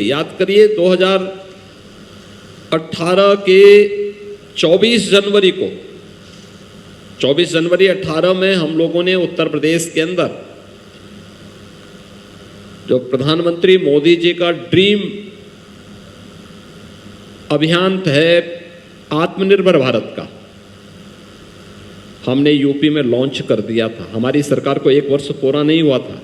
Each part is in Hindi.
याद करिए 2018 के 24 जनवरी को 24 जनवरी 18 में हम लोगों ने उत्तर प्रदेश के अंदर जो प्रधानमंत्री मोदी जी का ड्रीम अभियान है आत्मनिर्भर भारत का, हमने यूपी में लॉन्च कर दिया था। हमारी सरकार को 1 वर्ष पूरा नहीं हुआ था,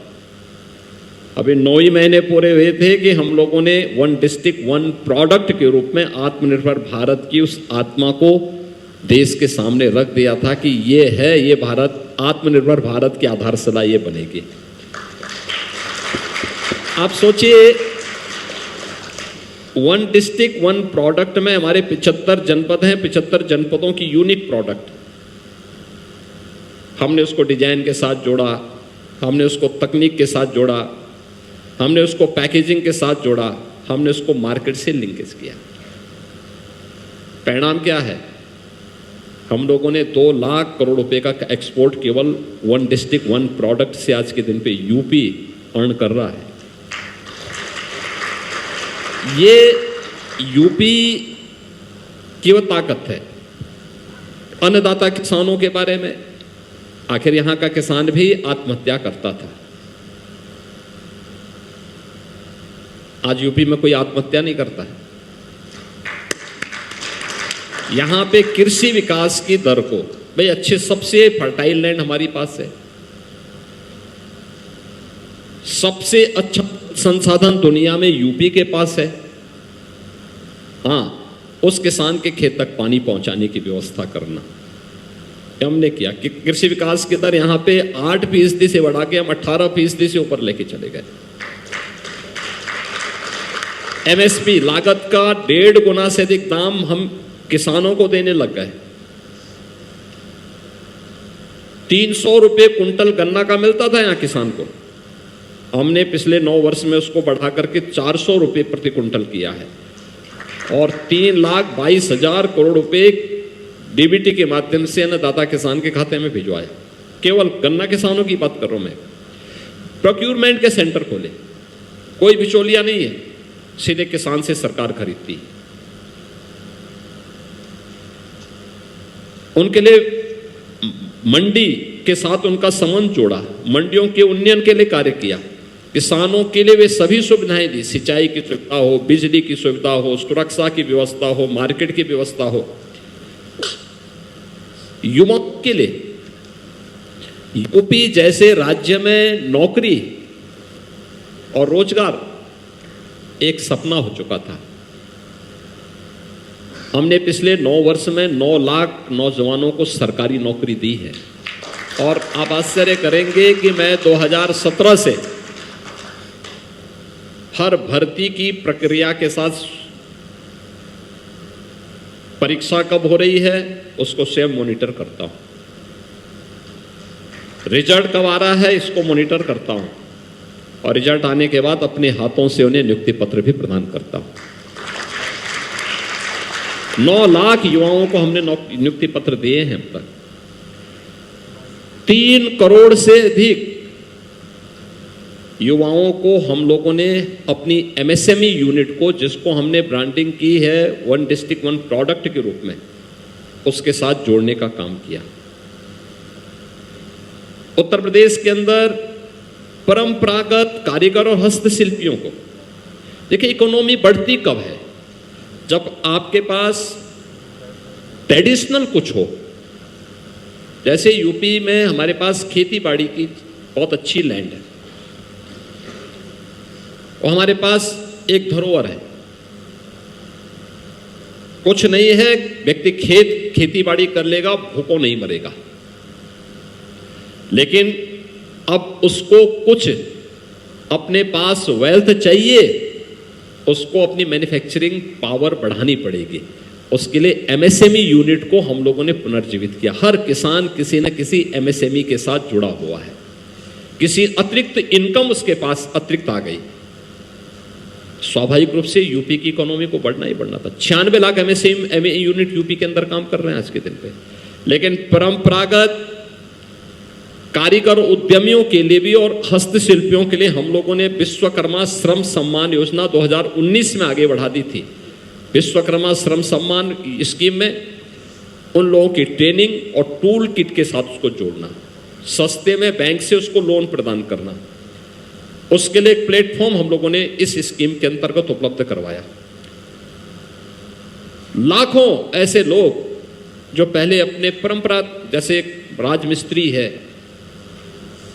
अभी 9 ही महीने पूरे हुए थे कि हम लोगों ने 1 डिस्ट्रिक्ट 1 प्रोडक्ट के रूप में आत्मनिर्भर भारत की उस आत्मा को देश के सामने रख दिया था कि ये भारत, आत्मनिर्भर भारत की आधारशिला ये बनेगी। आप सोचिए 1 डिस्ट्रिक्ट 1 प्रोडक्ट में हमारे 75 जनपद हैं, 75 जनपदों की यूनिक प्रोडक्ट, हमने उसको डिजाइन के साथ जोड़ा, हमने उसको तकनीक के साथ जोड़ा, हमने उसको पैकेजिंग के साथ जोड़ा, हमने उसको मार्केट से लिंकेज किया। परिणाम क्या है? हम लोगों ने 2 लाख करोड़ रुपए का एक्सपोर्ट केवल 1 डिस्ट्रिक्ट 1 प्रोडक्ट से आज के दिन पे यूपी अर्न कर रहा है। ये यूपी की वो ताकत है। अन्नदाता किसानों के बारे में, आखिर यहां का किसान भी आत्महत्या करता था, आज यूपी में कोई आत्महत्या नहीं करता है। यहां पे कृषि विकास की दर को, भाई अच्छे सबसे फर्टाइल लैंड हमारी पास है, सबसे अच्छा संसाधन दुनिया में यूपी के पास है। हां, उस किसान के खेत तक पानी पहुंचाने की व्यवस्था करना हमने किया कि कृषि विकास की दर यहां पे 8% से बढ़ा के हम 18% से ऊपर लेके चले गए। एमएसपी लागत का 1.5 गुना से अधिक दाम हम किसानों को देने लग गए। 300 रुपए कुंटल गन्ना का मिलता था यहां किसान को, हमने पिछले 9 वर्ष में उसको बढ़ा करके 400 रुपए प्रति कुंटल किया है और 3,22,000 करोड़ रुपए डीबीटी के माध्यम से अन्नदाता किसान के खाते में भिजवाया। केवल गन्ना किसानों की बात कर रहा हूं मैं। प्रोक्यूरमेंट के सेंटर खोले, कोई बिचौलिया नहीं है, सीधे किसान से सरकार खरीदती है। उनके लिए मंडी के साथ उनका संबंध जोड़ा, मंडियों के उन्नयन के लिए कार्य किया, किसानों के लिए वे सभी सुविधाएं दी, सिंचाई की सुविधा हो, बिजली की सुविधा हो, सुरक्षा की व्यवस्था हो, मार्केट की व्यवस्था हो। युवाओं के लिए यूपी जैसे राज्य में नौकरी और रोजगार एक सपना हो चुका था। हमने पिछले 9 वर्ष में 9 लाख नौजवानों को सरकारी नौकरी दी है और आप आश्चर्य करेंगे कि मैं 2017 से हर भर्ती की प्रक्रिया के साथ, परीक्षा कब हो रही है उसको स्वयं मॉनिटर करता हूं, रिजल्ट कब आ रहा है इसको मॉनिटर करता हूं और रिजल्ट आने के बाद अपने हाथों से उन्हें नियुक्ति पत्र भी प्रदान करता हूं। 9 लाख युवाओं को हमने नियुक्ति पत्र दिए हैं अब तक। 3 करोड़ से अधिक युवाओं को हम लोगों ने अपनी एमएसएमई यूनिट को, जिसको हमने ब्रांडिंग की है 1 डिस्ट्रिक्ट 1 प्रोडक्ट के रूप में, उसके साथ जोड़ने का काम किया। उत्तर प्रदेश के अंदर परंपरागत कारीगर और हस्तशिल्पियों को, देखिए इकोनॉमी बढ़ती कब है? जब आपके पास ट्रेडिशनल कुछ हो। जैसे यूपी में हमारे पास खेती बाड़ी की बहुत अच्छी लैंड है और हमारे पास एक धरोहर है, कुछ नहीं है, व्यक्ति खेती बाड़ी कर लेगा, भूखों नहीं मरेगा। लेकिन अब उसको कुछ अपने पास वेल्थ चाहिए, उसको अपनी मैन्युफैक्चरिंग पावर बढ़ानी पड़ेगी। उसके लिए एमएसएमई यूनिट को हम लोगों ने पुनर्जीवित किया। हर किसान किसी न किसी एमएसएमई के साथ जुड़ा हुआ है, किसी अतिरिक्त इनकम उसके पास अतिरिक्त आ गई। स्वाभाविक रूप से यूपी की इकोनॉमी को बढ़ना ही बढ़ना था। 96 लाख एमएसएमई यूनिट यूपी के अंदर काम कर रहे हैं आज के दिन पे। लेकिन परंपरागत कारीगर उद्यमियों के लिए भी और हस्तशिल्पियों के लिए हम लोगों ने विश्वकर्मा श्रम सम्मान योजना 2019 में आगे बढ़ा दी थी। विश्वकर्मा श्रम सम्मान स्कीम में उन लोगों की ट्रेनिंग और टूल किट के साथ उसको जोड़ना, सस्ते में बैंक से उसको लोन प्रदान करना, उसके लिए एक प्लेटफॉर्म हम लोगों ने इस स्कीम के अंतर्गत उपलब्ध करवाया। लाखों ऐसे लोग जो पहले अपने परंपरा, जैसे राजमिस्त्री है,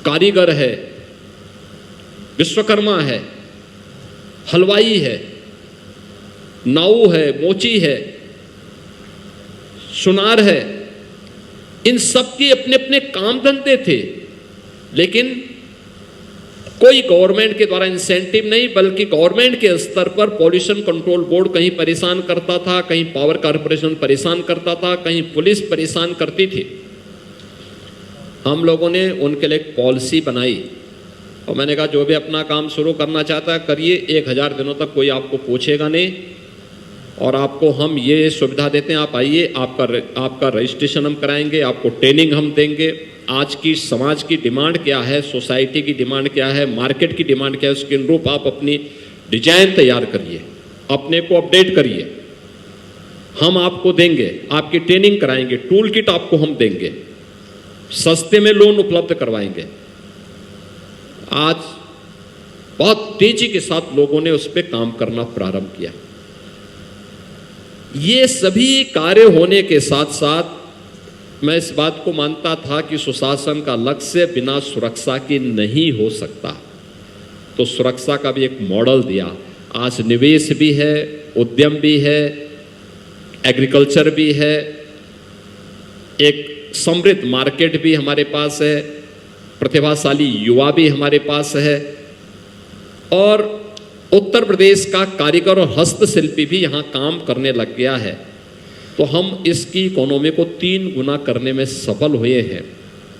कारीगर है, विश्वकर्मा है, हलवाई है, नाऊ है, मोची है, सुनार है, इन सब के अपने अपने काम धंधे थे, लेकिन कोई गवर्नमेंट के द्वारा इंसेंटिव नहीं, बल्कि गवर्नमेंट के स्तर पर पॉल्यूशन कंट्रोल बोर्ड कहीं परेशान करता था, कहीं पावर कॉर्पोरेशन परेशान करता था, कहीं पुलिस परेशान करती थी। हम लोगों ने उनके लिए एक पॉलिसी बनाई और मैंने कहा जो भी अपना काम शुरू करना चाहता है करिए, 1000 दिनों तक कोई आपको पूछेगा नहीं और आपको हम ये सुविधा देते हैं, आप आइए, आपका रजिस्ट्रेशन हम कराएंगे, आपको ट्रेनिंग हम देंगे। आज की समाज की डिमांड क्या है, सोसाइटी की डिमांड क्या है, मार्केट की डिमांड क्या है, उसके अनुरूप आप अपनी डिजाइन तैयार करिए, अपने को अपडेट करिए, हम आपको देंगे, आपकी ट्रेनिंग कराएंगे, टूल किट आपको हम देंगे, सस्ते में लोन उपलब्ध करवाएंगे। आज बहुत तेजी के साथ लोगों ने उस पर काम करना प्रारंभ किया। ये सभी कार्य होने के साथ साथ मैं इस बात को मानता था कि सुशासन का लक्ष्य बिना सुरक्षा के नहीं हो सकता, तो सुरक्षा का भी एक मॉडल दिया। आज निवेश भी है, उद्यम भी है, एग्रीकल्चर भी है, एक समृद्ध मार्केट भी हमारे पास है, प्रतिभाशाली युवा भी हमारे पास है और उत्तर प्रदेश का कारीगर और हस्तशिल्पी भी यहाँ काम करने लग गया है। तो हम इसकी इकोनॉमी को 3 गुना करने में सफल हुए हैं।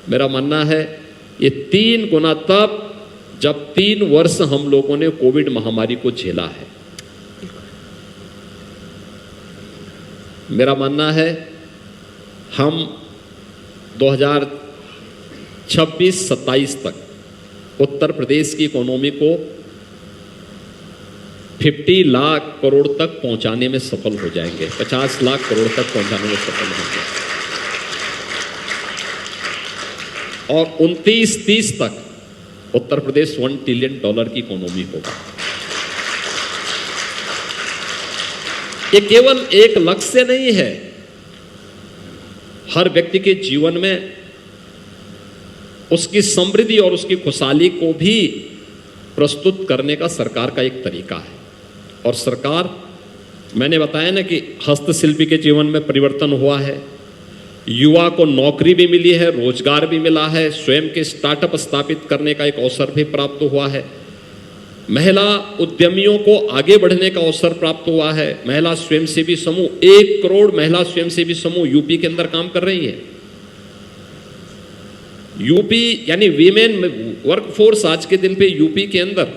मेरा मानना है ये 3 गुना तब जब 3 वर्ष हम लोगों ने कोविड महामारी को झेला है। मेरा मानना है हम 2026-27 तक उत्तर प्रदेश की इकोनॉमी को 50 लाख करोड़ तक पहुंचाने में सफल हो जाएंगे, 50 लाख करोड़ तक पहुंचाने में सफल होंगे और 29-30 तक उत्तर प्रदेश $1 ट्रिलियन की इकोनॉमी होगा। ये केवल एक लक्ष्य नहीं है, हर व्यक्ति के जीवन में उसकी समृद्धि और उसकी खुशहाली को भी प्रस्तुत करने का सरकार का एक तरीका है। और सरकार, मैंने बताया ना कि हस्तशिल्पी के जीवन में परिवर्तन हुआ है, युवा को नौकरी भी मिली है, रोजगार भी मिला है, स्वयं के स्टार्टअप स्थापित करने का एक अवसर भी प्राप्त हुआ है, महिला उद्यमियों को आगे बढ़ने का अवसर प्राप्त हुआ है। महिला स्वयंसेवी समूह, 1 करोड़ महिला स्वयंसेवी समूह यूपी के अंदर काम कर रही है। यूपी यानी वीमेन वर्कफोर्स आज के दिन पे यूपी के अंदर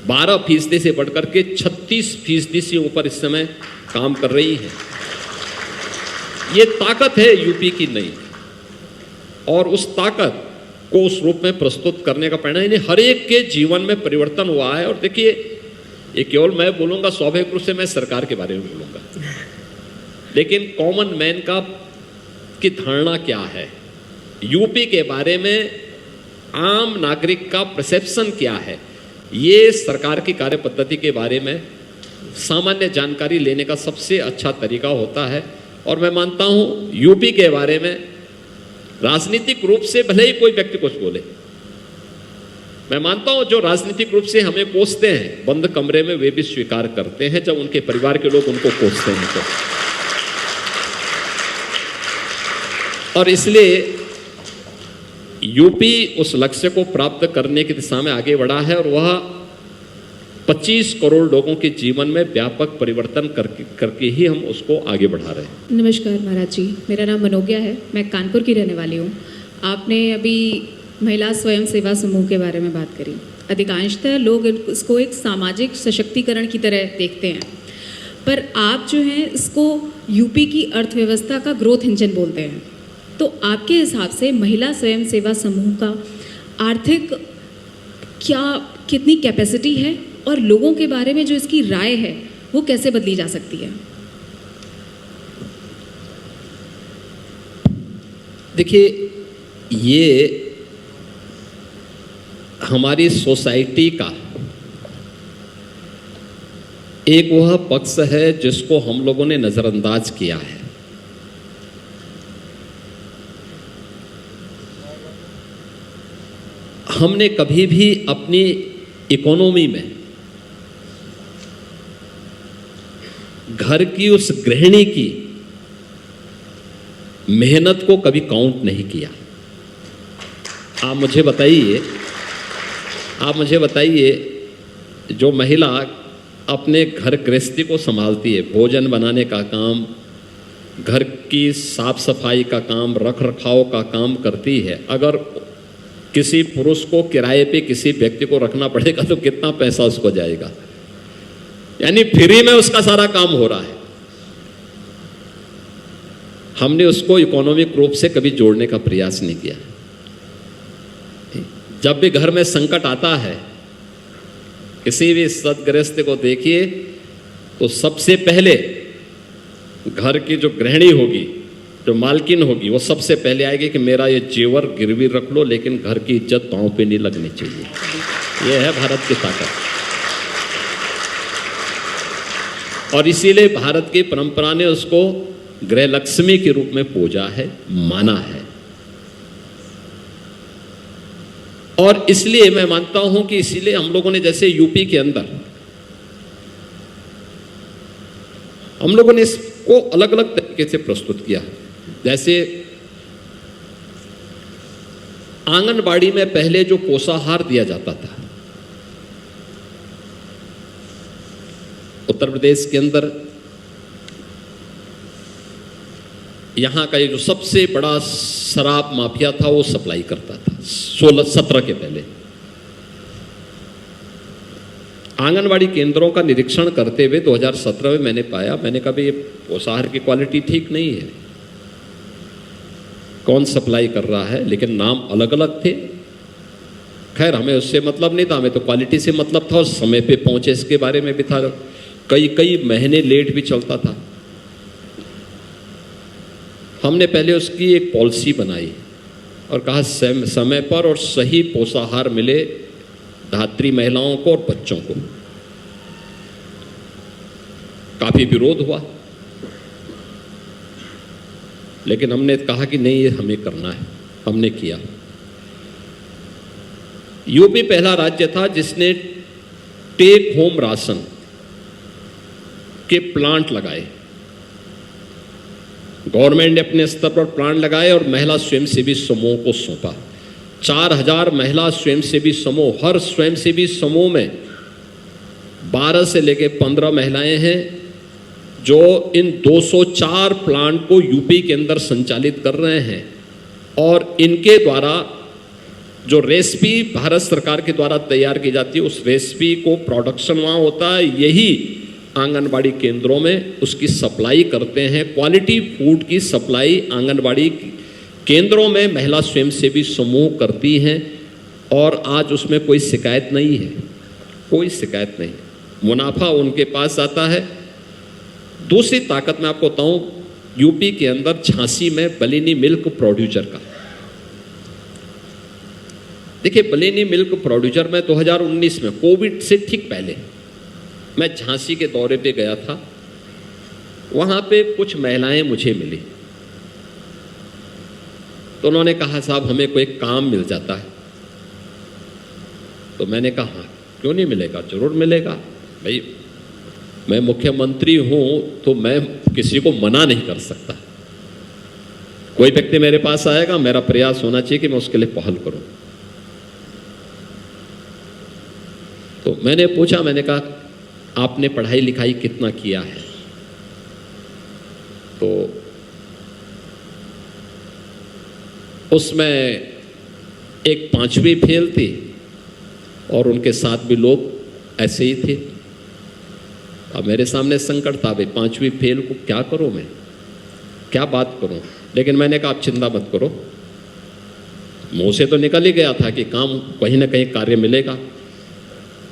12% से बढ़कर के 36% से ऊपर इस समय काम कर रही है। ये ताकत है यूपी की नई, और उस ताकत को उस रूप में प्रस्तुत करने का परिणाम यानी हर एक के जीवन में परिवर्तन हुआ है। और देखिए, ये केवल मैं बोलूँगा, स्वाभाविक रूप से मैं सरकार के बारे में बोलूँगा, लेकिन कॉमन मैन की धारणा क्या है, यूपी के बारे में आम नागरिक का परसेप्शन क्या है, ये सरकार की कार्य पद्धति के बारे में सामान्य जानकारी लेने का सबसे अच्छा तरीका होता है। और मैं मानता हूँ यूपी के बारे में राजनीतिक रूप से भले ही कोई व्यक्ति कुछ बोले, मैं मानता हूँ जो राजनीतिक रूप से हमें कोसते हैं, बंद कमरे में वे भी स्वीकार करते हैं जब उनके परिवार के लोग उनको कोसते हैं तो। और इसलिए यूपी उस लक्ष्य को प्राप्त करने की दिशा में आगे बढ़ा है और वह 25 करोड़ लोगों के जीवन में व्यापक परिवर्तन करके ही हम उसको आगे बढ़ा रहे हैं। नमस्कार महाराज जी, मेरा नाम मनोज्ञा है, मैं कानपुर की रहने वाली हूँ। आपने अभी महिला स्वयं सेवा समूह के बारे में बात करी। अधिकांशतः लोग इसको एक सामाजिक सशक्तिकरण की तरह देखते हैं, पर आप जो हैं इसको यूपी की अर्थव्यवस्था का ग्रोथ इंजन बोलते हैं। तो आपके हिसाब से महिला स्वयं सेवा समूह का आर्थिक कितनी कैपेसिटी है और लोगों के बारे में जो इसकी राय है वो कैसे बदली जा सकती है? देखिए, ये हमारी सोसाइटी का एक वह पक्ष है जिसको हम लोगों ने नजरअंदाज किया है। हमने कभी भी अपनी इकोनॉमी में घर की उस गृहिणी की मेहनत को कभी काउंट नहीं किया। आप मुझे बताइए, जो महिला अपने घर गृहस्थी को संभालती है, भोजन बनाने का काम, घर की साफ सफाई का काम, रख रखाव का काम करती है, अगर किसी पुरुष को किराए पे किसी व्यक्ति को रखना पड़ेगा तो कितना पैसा उसको जाएगा? यानी फ्री में उसका सारा काम हो रहा है। हमने उसको इकोनॉमिक रूप से कभी जोड़ने का प्रयास नहीं किया। जब भी घर में संकट आता है, किसी भी सदगृहस्थ को देखिए तो सबसे पहले घर की जो गृहिणी होगी, जो मालकिन होगी, वो सबसे पहले आएगी कि मेरा ये जेवर गिरवी रख लो, लेकिन घर की इज्जत पांव पे नहीं लगनी चाहिए। ये है भारत की ताकत। और इसीलिए भारत की परंपरा ने उसको गृह लक्ष्मी के रूप में पूजा है, माना है। और इसलिए मैं मानता हूं कि इसीलिए हम लोगों ने, जैसे यूपी के अंदर हम लोगों ने इसको अलग अलग तरीके से प्रस्तुत किया। जैसे आंगनबाड़ी में पहले जो पोषाहार दिया जाता था, उत्तर प्रदेश के अंदर यहां का ये जो सबसे बड़ा शराब माफिया था वो सप्लाई करता था 16-17 के पहले। आंगनबाड़ी केंद्रों का निरीक्षण करते हुए 2017 में मैंने कहा ये पोषाहार की क्वालिटी ठीक नहीं है, कौन सप्लाई कर रहा है, लेकिन नाम अलग अलग थे। खैर, हमें उससे मतलब नहीं था, हमें तो क्वालिटी से मतलब था और समय पे पहुंचे इसके बारे में भी था। कई महीने लेट भी चलता था। हमने पहले उसकी एक पॉलिसी बनाई और कहा समय पर और सही पोषाहार मिले धात्री महिलाओं को और बच्चों को। काफी विरोध हुआ, लेकिन हमने कहा कि नहीं, ये हमें करना है। हमने किया। यूपी पहला राज्य था जिसने टेक होम राशन के प्लांट लगाए। गवर्नमेंट ने अपने स्तर पर प्लांट लगाए और महिला स्वयंसेवी समूह को सौंपा। 4000 महिला स्वयंसेवी समूह, हर स्वयंसेवी समूह में 12 से लेकर 15 महिलाएं हैं जो इन 204 प्लांट को यूपी के अंदर संचालित कर रहे हैं। और इनके द्वारा जो रेसिपी भारत सरकार के द्वारा तैयार की जाती है, उस रेसिपी को प्रोडक्शन वहाँ होता है, यही आंगनबाड़ी केंद्रों में उसकी सप्लाई करते हैं। क्वालिटी फूड की सप्लाई आंगनबाड़ी केंद्रों में महिला स्वयंसेवी समूह करती हैं और आज उसमें कोई शिकायत नहीं है, कोई शिकायत नहीं। मुनाफा उनके पास आता है। दूसरी ताकत मैं आपको बताऊं, यूपी के अंदर झांसी में बलिनी मिल्क प्रोड्यूसर का, देखिए बलिनी मिल्क प्रोड्यूसर में 2019 में कोविड से ठीक पहले मैं झांसी के दौरे पे गया था। वहां पे कुछ महिलाएं मुझे मिली तो उन्होंने कहा साहब हमें कोई काम मिल जाता है। तो मैंने कहा हाँ, क्यों नहीं मिलेगा, जरूर मिलेगा भाई, मैं मुख्यमंत्री हूं तो मैं किसी को मना नहीं कर सकता। कोई व्यक्ति मेरे पास आएगा, मेरा प्रयास होना चाहिए कि मैं उसके लिए पहल करूं। तो मैंने पूछा, मैंने कहा आपने पढ़ाई लिखाई कितना किया है? तो उसमें एक 5वीं फेल थी और उनके साथ भी लोग ऐसे ही थे। अब मेरे सामने संकट था, भाई 5वीं फेल को क्या करूं मैं? क्या बात करूं, लेकिन मैंने कहा आप चिंता मत करो, मुंह से तो निकल ही गया था कि काम कहीं ना कहीं कार्य मिलेगा।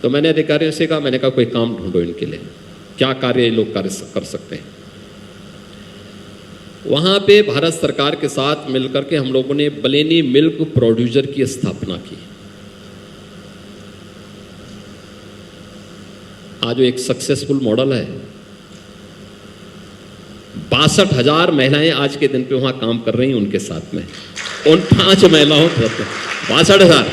तो मैंने अधिकारियों से कहा, मैंने कहा कोई काम ढूंढो इनके लिए, क्या कार्य ये लोग कर सकते हैं। वहाँ पे भारत सरकार के साथ मिलकर के हम लोगों ने बलेनी मिल्क प्रोड्यूसर की स्थापना की। आज वो एक सक्सेसफुल मॉडल है। 62,000 महिलाएं आज के दिन पे वहाँ काम कर रही हैं उनके साथ में, उन 5 महिलाओं को 62,000।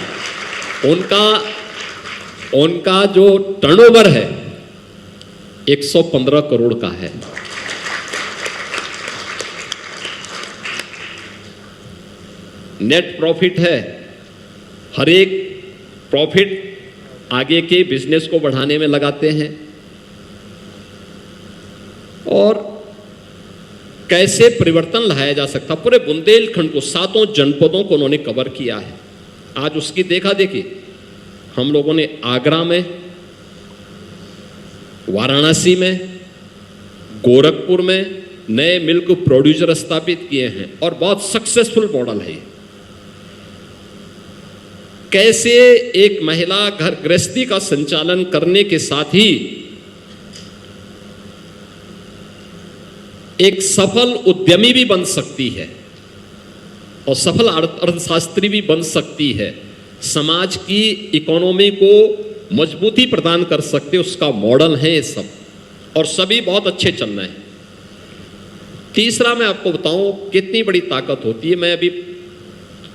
उनका जो टर्नओवर है 115 करोड़ का है। नेट प्रॉफिट है, हर एक प्रॉफिट आगे के बिजनेस को बढ़ाने में लगाते हैं। और कैसे परिवर्तन लाया जा सकता, पूरे बुंदेलखंड को 7 जनपदों को उन्होंने कवर किया है। आज उसकी देखा देखी हम लोगों ने आगरा में, वाराणसी में, गोरखपुर में नए मिल्क प्रोड्यूसर स्थापित किए हैं और बहुत सक्सेसफुल मॉडल है। कैसे एक महिला घर गृहस्थी का संचालन करने के साथ ही एक सफल उद्यमी भी बन सकती है और सफल अर्थशास्त्री भी बन सकती है, समाज की इकोनॉमी को मजबूती प्रदान कर सकते, उसका मॉडल है ये सब, और सभी बहुत अच्छे चल रहे हैं। तीसरा मैं आपको बताऊं कितनी बड़ी ताकत होती है। मैं अभी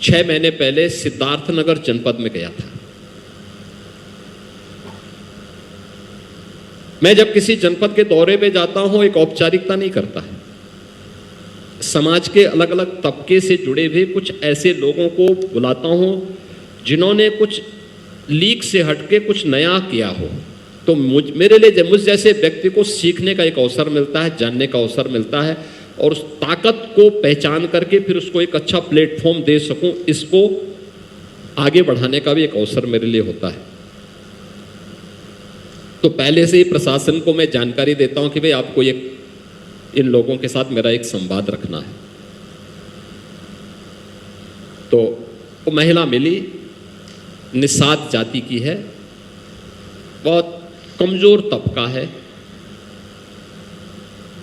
6 महीने पहले सिद्धार्थनगर जनपद में गया था। मैं जब किसी जनपद के दौरे पे जाता हूं एक औपचारिकता नहीं करता है, समाज के अलग अलग तबके से जुड़े हुए कुछ ऐसे लोगों को बुलाता हूं जिन्होंने कुछ लीक से हटके कुछ नया किया हो। तो मेरे लिए मुझ जैसे व्यक्ति को सीखने का एक अवसर मिलता है, जानने का अवसर मिलता है, और उस ताकत को पहचान करके फिर उसको एक अच्छा प्लेटफॉर्म दे सकूं, इसको आगे बढ़ाने का भी एक अवसर मेरे लिए होता है। तो पहले से ही प्रशासन को मैं जानकारी देता हूं कि भाई आपको इन लोगों के साथ मेरा एक संवाद रखना है। तो वो महिला मिली, निषाद जाति की है, बहुत कमजोर तबका है।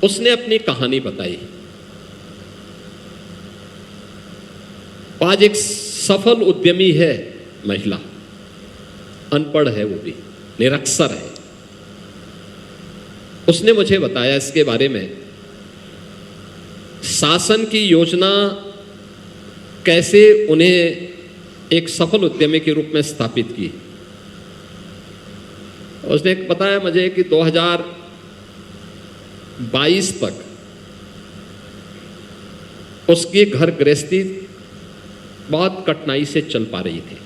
उसने अपनी कहानी बताई। आज एक सफल उद्यमी है महिला, अनपढ़ है, वो भी निरक्षर है। उसने मुझे बताया इसके बारे में, शासन की योजना कैसे उन्हें एक सफल उद्यमी के रूप में स्थापित की। उसने बताया मुझे कि 2022 तक उसकी घर गृहस्थी बहुत कठिनाई से चल पा रही थी,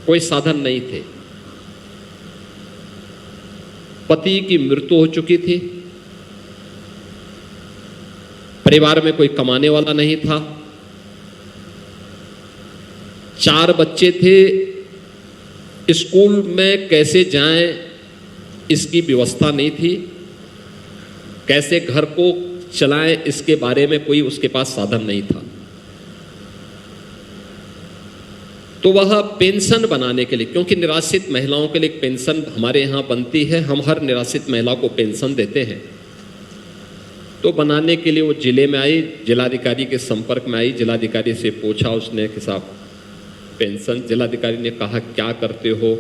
कोई साधन नहीं थे। पति की मृत्यु हो चुकी थी, परिवार में कोई कमाने वाला नहीं था, 4 बच्चे थे, स्कूल में कैसे जाएं इसकी व्यवस्था नहीं थी, कैसे घर को चलाएं इसके बारे में कोई उसके पास साधन नहीं था। तो वह पेंशन बनाने के लिए, क्योंकि निराश्रित महिलाओं के लिए एक पेंशन हमारे यहाँ बनती है, हम हर निराश्रित महिला को पेंशन देते हैं। तो बनाने के लिए वो जिले में आई, जिलाधिकारी के संपर्क में आई, जिलाधिकारी से पूछा उसने कि साहब पेंशन, जिलाधिकारी ने कहा क्या करते हो,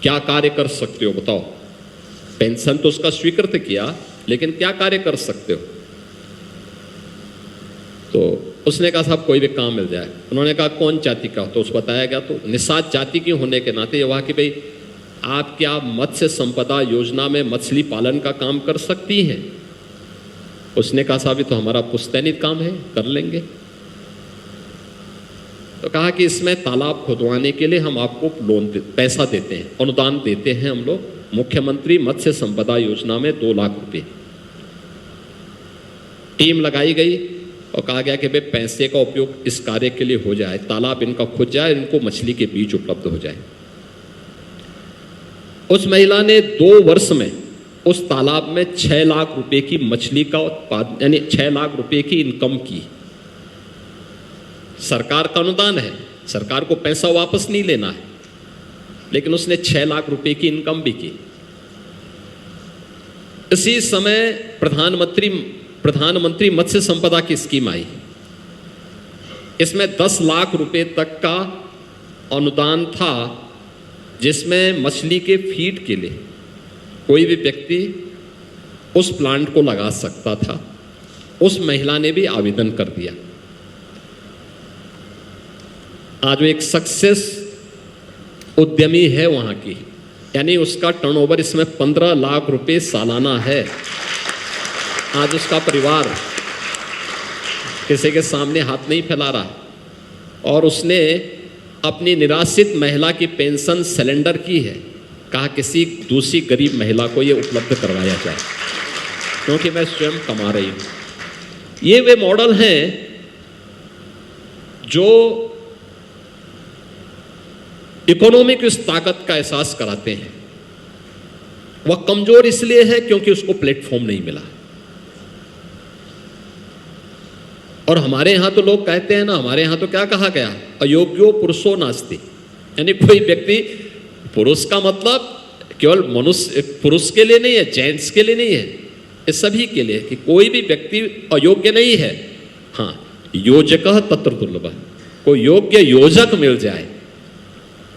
क्या कार्य कर सकते हो बताओ। पेंशन तो उसका स्वीकृत किया, लेकिन क्या कार्य कर सकते हो। तो उसने कहा साहब कोई भी काम मिल जाए। उन्होंने कहा कौन जाति का, तो उसको बताया गया। तो निषाद जाति के होने के नाते ये हुआ कि भाई आप क्या मत्स्य संपदा योजना में मछली पालन का काम कर सकती हैं। उसने कहा साहब ये तो हमारा पुश्तैनी काम है, कर लेंगे। तो कहा कि इसमें तालाब खुदवाने के लिए हम आपको पैसा देते हैं, अनुदान देते हैं हम लोग, मुख्यमंत्री मत्स्य संपदा योजना में 2 लाख रुपए। टीम लगाई गई और कहा गया कि भाई पैसे का उपयोग इस कार्य के लिए हो जाए, तालाब इनका खुद जाए, इनको मछली के बीज उपलब्ध हो जाए। उस महिला ने 2 वर्ष में उस तालाब में 6 लाख रुपए की मछली का उत्पादन, यानी 6 लाख रुपए की इनकम की। सरकार का अनुदान है, सरकार को पैसा वापस नहीं लेना है, लेकिन उसने 6 लाख रुपए की इनकम भी की। इसी समय प्रधानमंत्री मत्स्य संपदा की स्कीम आई। इसमें 10 लाख रुपए तक का अनुदान था, जिसमें मछली के फीड के लिए कोई भी व्यक्ति उस प्लांट को लगा सकता था। उस महिला ने भी आवेदन कर दिया। आज वो एक सक्सेस उद्यमी है वहां की, यानी उसका टर्नओवर इसमें 15 लाख रुपए सालाना है। आज उसका परिवार किसी के सामने हाथ नहीं फैला रहा, और उसने अपनी निराश्रित महिला की पेंशन सिलेंडर की है। कहा किसी दूसरी गरीब महिला को ये उपलब्ध करवाया जाए, क्योंकि मैं स्वयं कमा रही हूं। ये वे मॉडल हैं जो इकोनॉमी की उस ताकत का एहसास कराते हैं। वह कमजोर इसलिए है क्योंकि उसको प्लेटफॉर्म नहीं मिला। और हमारे यहां तो लोग कहते हैं ना, हमारे यहां तो क्या कहा गया, अयोग्यो पुरुषो नास्ति, यानी कोई व्यक्ति, पुरुष का मतलब केवल मनुष्य पुरुष के लिए नहीं है, जेंट्स के लिए नहीं है, ये सभी के लिए, कि कोई भी व्यक्ति अयोग्य नहीं है। हाँ, योजकः तत्र दुर्लभः, कोई योग्य योजक मिल जाए।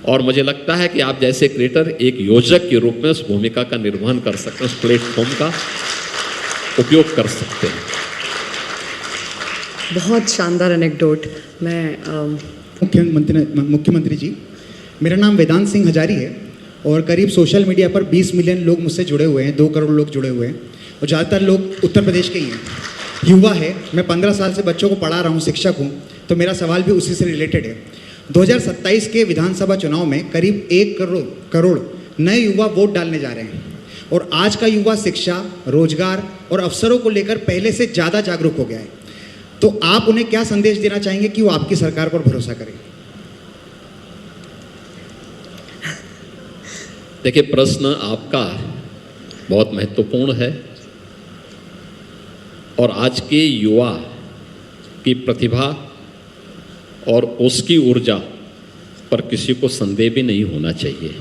और मुझे लगता है कि आप जैसे क्रिएटर एक योजक के रूप में उस भूमिका का निर्वहन कर सकते हैं, उस प्लेटफॉर्म का उपयोग कर सकते हैं। बहुत शानदार एनेक्डोट। मैं मुख्यमंत्री जी, मेरा नाम वेदांत सिंह हजारी है और करीब सोशल मीडिया पर 20 मिलियन लोग मुझसे जुड़े हुए हैं, 2 करोड़ लोग जुड़े हुए हैं, और ज़्यादातर लोग उत्तर प्रदेश के ही हैं। युवा है, मैं 15 साल से बच्चों को पढ़ा रहा हूँ, शिक्षक हूँ, तो मेरा सवाल भी उसी से रिलेटेड है। 2027 के विधानसभा चुनाव में करीब 1 करोड़ नए युवा वोट डालने जा रहे हैं, और आज का युवा शिक्षा, रोजगार और अवसरों को लेकर पहले से ज़्यादा जागरूक हो गया है। तो आप उन्हें क्या संदेश देना चाहेंगे कि वो आपकी सरकार पर भरोसा करें? देखिए, प्रश्न आपका बहुत महत्वपूर्ण है, और आज के युवा की प्रतिभा और उसकी ऊर्जा पर किसी को संदेह भी नहीं होना चाहिए।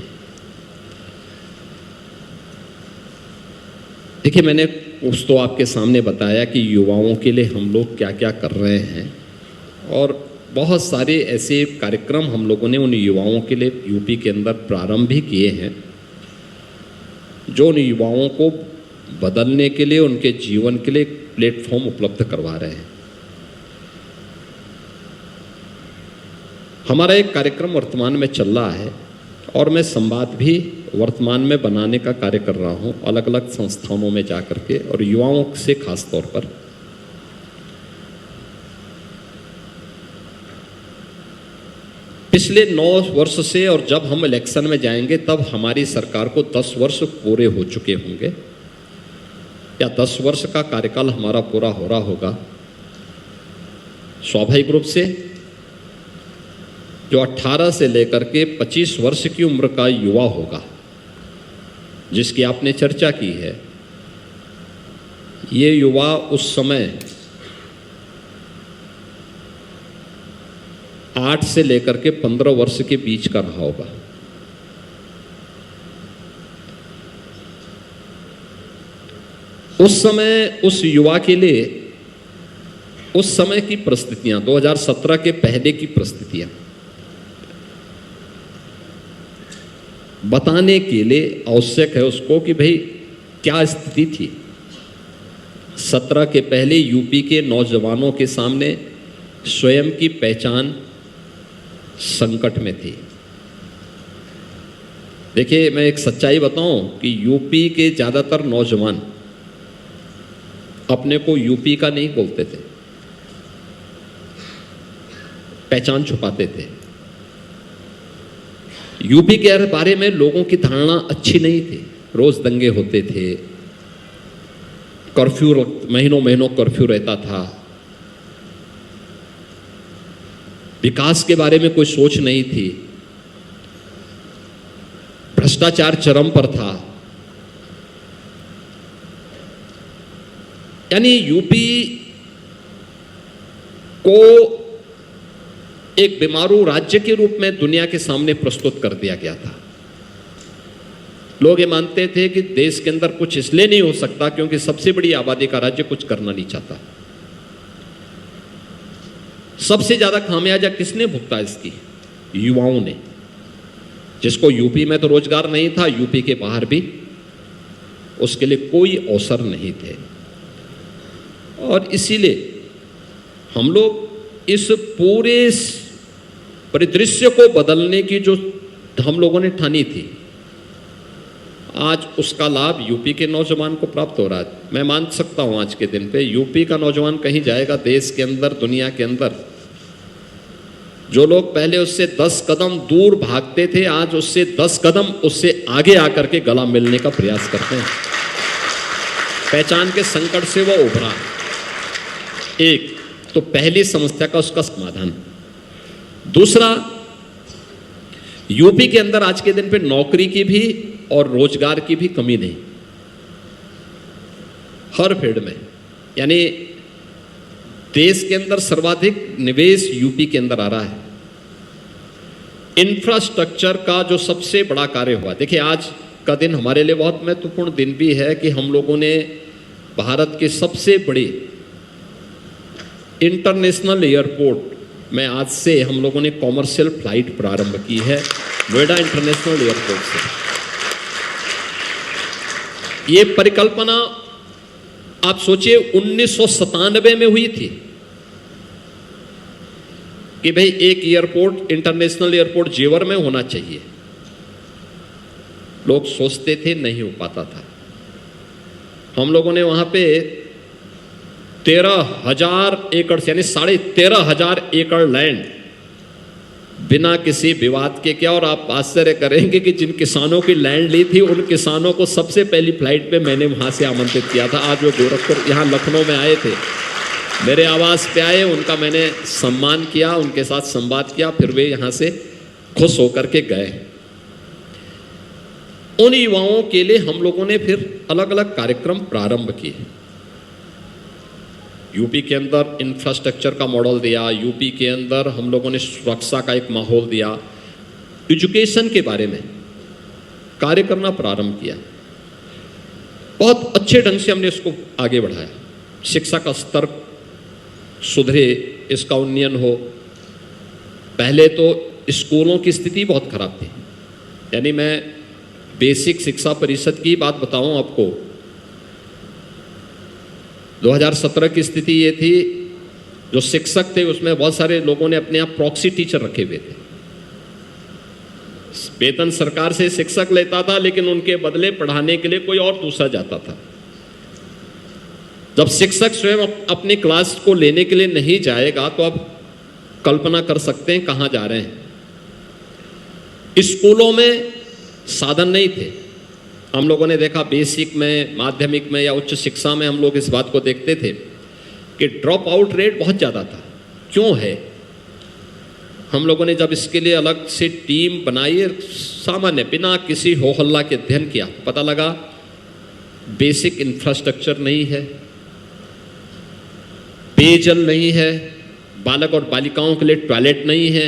देखिए, मैंने कुछ तो आपके सामने बताया कि युवाओं के लिए हम लोग क्या क्या कर रहे हैं, और बहुत सारे ऐसे कार्यक्रम हम लोगों ने उन युवाओं के लिए यूपी के अंदर प्रारंभ भी किए हैं, जो उन युवाओं को बदलने के लिए, उनके जीवन के लिए प्लेटफॉर्म उपलब्ध करवा रहे हैं। हमारा एक कार्यक्रम वर्तमान में चल रहा है, और मैं संवाद भी वर्तमान में बनाने का कार्य कर रहा हूं, अलग अलग संस्थानों में जा कर के, और युवाओं से खास तौर पर। पिछले 9 वर्ष से, और जब हम इलेक्शन में जाएंगे तब हमारी सरकार को 10 वर्ष पूरे हो चुके होंगे, या 10 वर्ष का कार्यकाल हमारा पूरा हो रहा होगा। स्वाभाविक रूप से जो 18 से लेकर के 25 वर्ष की उम्र का युवा होगा, जिसकी आपने चर्चा की है, ये युवा उस समय 8 से लेकर के 15 वर्ष के बीच का रहा होगा। उस समय उस युवा के लिए उस समय की परिस्थितियां, 2017 के पहले की परिस्थितियां बताने के लिए आवश्यक है उसको कि भाई क्या स्थिति थी। 17 के पहले यूपी के नौजवानों के सामने स्वयं की पहचान संकट में थी। देखिए, मैं एक सच्चाई बताऊं कि यूपी के ज़्यादातर नौजवान अपने को यूपी का नहीं बोलते थे, पहचान छुपाते थे। यूपी के बारे में लोगों की धारणा अच्छी नहीं थी, रोज दंगे होते थे, कर्फ्यू महीनों महीनों कर्फ्यू रहता था, विकास के बारे में कोई सोच नहीं थी, भ्रष्टाचार चरम पर था, यानी यूपी को एक बीमारू राज्य के रूप में दुनिया के सामने प्रस्तुत कर दिया गया था। लोग ये मानते थे कि देश के अंदर कुछ इसलिए नहीं हो सकता क्योंकि सबसे बड़ी आबादी का राज्य कुछ करना नहीं चाहता। सबसे ज्यादा खामियाजा किसने भुगता इसकी? युवाओं ने, जिसको यूपी में तो रोजगार नहीं था, यूपी के बाहर भी उसके लिए कोई अवसर नहीं थे। और इसीलिए हम लोग इस पूरे परिदृश्य को बदलने की जो हम लोगों ने ठानी थी, आज उसका लाभ यूपी के नौजवान को प्राप्त हो रहा है। मैं मान सकता हूं आज के दिन पे यूपी का नौजवान कहीं जाएगा देश के अंदर, दुनिया के अंदर, जो लोग पहले उससे 10 कदम दूर भागते थे, आज उससे 10 कदम उससे आगे आकर के गला मिलने का प्रयास करते हैं। पहचान के संकट से वो उभरा। एक तो पहली समस्या का उसका समाधान। दूसरा, यूपी के अंदर आज के दिन पे नौकरी की भी और रोजगार की भी कमी नहीं, हर फील्ड में। यानी देश के अंदर सर्वाधिक निवेश यूपी के अंदर आ रहा है। इंफ्रास्ट्रक्चर का जो सबसे बड़ा कार्य हुआ, देखिए आज का दिन हमारे लिए बहुत महत्वपूर्ण दिन भी है कि हम लोगों ने भारत के सबसे बड़ी इंटरनेशनल एयरपोर्ट में आज से हम लोगों ने कॉमर्शियल फ्लाइट प्रारंभ की है, नोएडा इंटरनेशनल एयरपोर्ट से। ये परिकल्पना आप सोचिए 1997 में हुई थी कि भाई एक एयरपोर्ट, इंटरनेशनल एयरपोर्ट जेवर में होना चाहिए। लोग सोचते थे, नहीं हो पाता था। हम लोगों ने वहां पे 13,000 एकड़ यानी 13,500 एकड़ लैंड बिना किसी विवाद के किया। और आप आश्चर्य करेंगे कि जिन किसानों की लैंड ली थी, उन किसानों को सबसे पहली फ्लाइट पे मैंने वहां से आमंत्रित किया था। आज वो गोरखपुर, यहाँ लखनऊ में आए थे, मेरे आवास पे आए, उनका मैंने सम्मान किया, उनके साथ संवाद किया, फिर वे यहाँ से खुश होकर के गए। उन युवाओं के लिए हम लोगों ने फिर अलग अलग कार्यक्रम प्रारंभ किए। यूपी के अंदर इंफ्रास्ट्रक्चर का मॉडल दिया, यूपी के अंदर हम लोगों ने सुरक्षा का एक माहौल दिया, एजुकेशन के बारे में कार्य करना प्रारंभ किया। बहुत अच्छे ढंग से हमने इसको आगे बढ़ाया। शिक्षा का स्तर सुधरे, इसका उन्नयन हो। पहले तो स्कूलों की स्थिति बहुत खराब थी। यानी मैं बेसिक शिक्षा परिषद की बात बताऊं आपको, 2017 की स्थिति ये थी, जो शिक्षक थे उसमें बहुत सारे लोगों ने अपने आप प्रॉक्सी टीचर रखे हुए थे। वेतन सरकार से शिक्षक लेता था, लेकिन उनके बदले पढ़ाने के लिए कोई और दूसरा जाता था। जब शिक्षक स्वयं अपनी क्लास को लेने के लिए नहीं जाएगा तो आप कल्पना कर सकते हैं कहाँ जा रहे हैं। स्कूलों में साधन नहीं थे। हम लोगों ने देखा बेसिक में, माध्यमिक में या उच्च शिक्षा में हम लोग इस बात को देखते थे कि ड्रॉप आउट रेट बहुत ज़्यादा था। क्यों है? हम लोगों ने जब इसके लिए अलग से टीम बनाई, सामान्य बिना किसी हो हल्ला के अध्ययन किया, पता लगा बेसिक इंफ्रास्ट्रक्चर नहीं है, पेयजल नहीं है, बालक और बालिकाओं के लिए टॉयलेट नहीं है।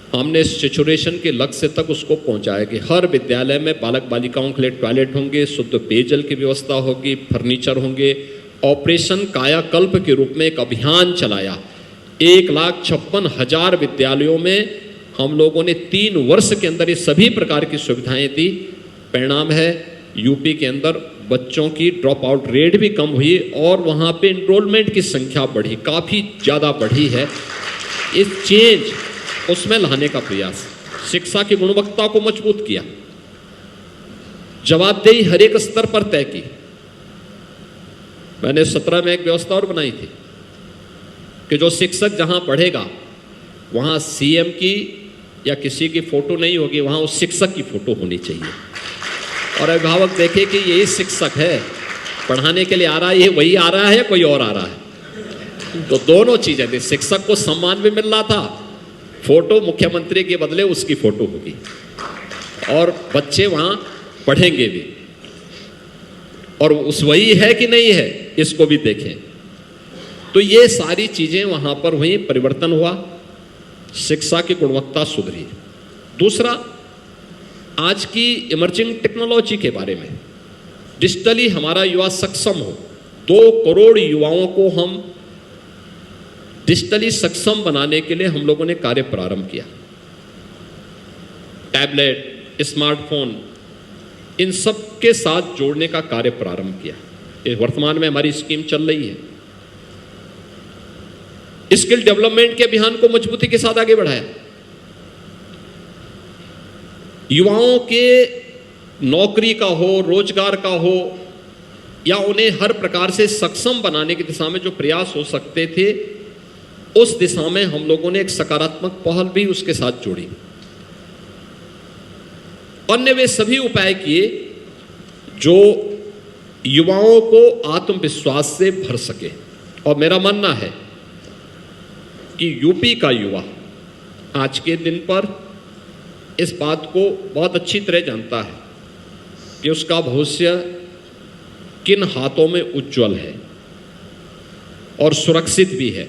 हमने सैचुरेशन के लक्ष्य तक उसको पहुंचाया कि हर विद्यालय में बालक बालिकाओं के लिए टॉयलेट होंगे, शुद्ध पेयजल की व्यवस्था होगी, फर्नीचर होंगे। ऑपरेशन कायाकल्प के रूप में एक अभियान चलाया। 1,56,000 विद्यालयों में हम लोगों ने 3 वर्ष के अंदर ये सभी प्रकार की सुविधाएं दी। परिणाम है यूपी के अंदर बच्चों की ड्रॉप आउट रेट भी कम हुई और वहाँ पे इनरोलमेंट की संख्या बढ़ी, काफ़ी ज़्यादा बढ़ी है। इस चेंज उसमें लाने का प्रयास, शिक्षा की गुणवत्ता को मजबूत किया, जवाबदेही हर एक स्तर पर तय की। मैंने 17 में एक व्यवस्था और बनाई थी कि जो शिक्षक जहां पढ़ेगा वहां सीएम की या किसी की फोटो नहीं होगी, वहां उस शिक्षक की फोटो होनी चाहिए और अभिभावक देखे कि यही शिक्षक है, पढ़ाने के लिए आ रहा है, ये वही आ रहा है या कोई और आ रहा है। तो दोनों चीजें थी, शिक्षक को सम्मान भी मिल रहा था, फोटो मुख्यमंत्री के बदले उसकी फोटो होगी और बच्चे वहां पढ़ेंगे भी। और उस वही है कि नहीं है, इसको भी देखें। तो ये सारी चीज़ें वहाँ पर हुई, परिवर्तन हुआ, शिक्षा की गुणवत्ता सुधरी। दूसरा, आज की इमर्जिंग टेक्नोलॉजी के बारे में, डिजिटली हमारा युवा सक्षम हो। 2 करोड़ युवाओं को हम डिजिटली सक्षम बनाने के लिए हम लोगों ने कार्य प्रारंभ किया। टैबलेट, स्मार्टफोन, इन सब के साथ जोड़ने का कार्य प्रारंभ किया। ये वर्तमान में हमारी स्कीम चल रही है। स्किल डेवलपमेंट के अभियान को मजबूती के साथ आगे बढ़ाया। युवाओं के नौकरी का हो, रोजगार का हो, या उन्हें हर प्रकार से सक्षम बनाने की दिशा में जो प्रयास हो सकते थे, उस दिशा में हम लोगों ने एक सकारात्मक पहल भी उसके साथ जोड़ी। अन्य वे सभी उपाय किए जो युवाओं को आत्मविश्वास से भर सके। और मेरा मानना है कि यूपी का युवा आज के दिन पर इस बात को बहुत अच्छी तरह जानता है कि उसका भविष्य किन हाथों में उज्जवल है और सुरक्षित भी है।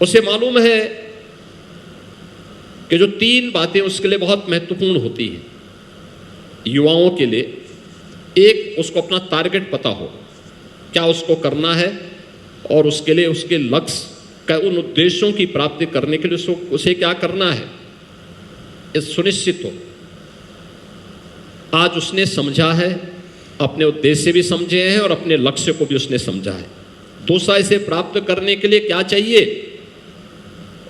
उसे मालूम है कि जो 3 बातें उसके लिए बहुत महत्वपूर्ण होती हैं युवाओं के लिए। एक, उसको अपना टारगेट पता हो, क्या उसको करना है, और उसके लिए उसके लक्ष्य का, उन उद्देश्यों की प्राप्ति करने के लिए उसे क्या करना है, ये सुनिश्चित हो। आज उसने समझा है, अपने उद्देश्य भी समझे हैं और अपने लक्ष्य को भी उसने समझा है। दूसरा, इसे प्राप्त करने के लिए क्या चाहिए,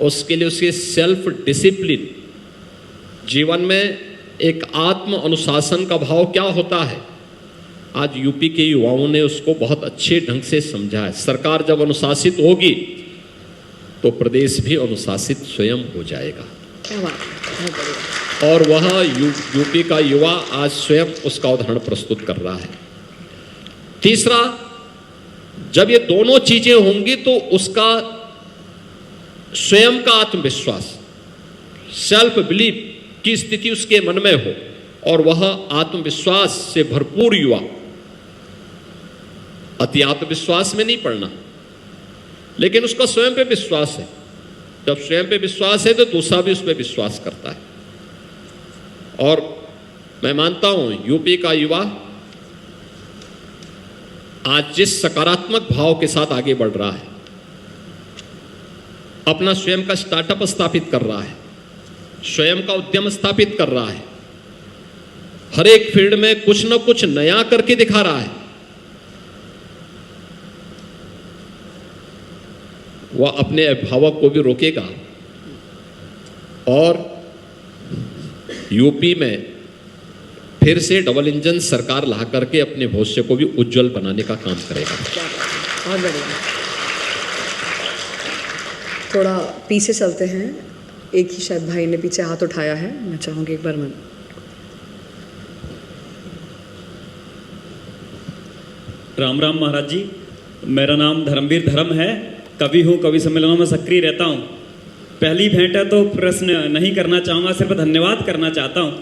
उसके लिए उसके सेल्फ डिसिप्लिन, जीवन में एक आत्म अनुशासन का भाव क्या होता है। आज यूपी के युवाओं ने उसको बहुत अच्छे ढंग से समझा है। सरकार जब अनुशासित होगी तो प्रदेश भी अनुशासित स्वयं हो जाएगा। क्या बात है, बहुत बढ़िया। और वह यूपी का युवा आज स्वयं उसका उदाहरण प्रस्तुत कर रहा है। तीसरा, जब ये दोनों चीजें होंगी तो उसका स्वयं का आत्मविश्वास, सेल्फ बिलीफ की स्थिति उसके मन में हो, और वह आत्मविश्वास से भरपूर युवा, अति आत्मविश्वास में नहीं पड़ना, लेकिन उसका स्वयं पे विश्वास है। जब स्वयं पे विश्वास है तो दूसरा भी उस पर विश्वास करता है। और मैं मानता हूं यूपी का युवा आज जिस सकारात्मक भाव के साथ आगे बढ़ रहा है, अपना स्वयं का स्टार्टअप स्थापित कर रहा है, स्वयं का उद्यम स्थापित कर रहा है, हर एक फील्ड में कुछ न कुछ नया करके दिखा रहा है, वह अपने अभिभावक को भी रोकेगा और यूपी में फिर से डबल इंजन सरकार ला करके अपने भविष्य को भी उज्जवल बनाने का काम करेगा। बहुत बढ़िया। थोड़ा पीछे चलते हैं, एक ही शायद भाई ने पीछे हाथ उठाया है, मैं चाहूँगी एक बार मन। राम राम महाराज जी, मेरा नाम धर्मवीर धर्म है। कवि हूँ, कवि सम्मेलनों में सक्रिय रहता हूँ। पहली भेंट है तो प्रश्न नहीं करना चाहूँगा, सिर्फ धन्यवाद करना चाहता हूँ।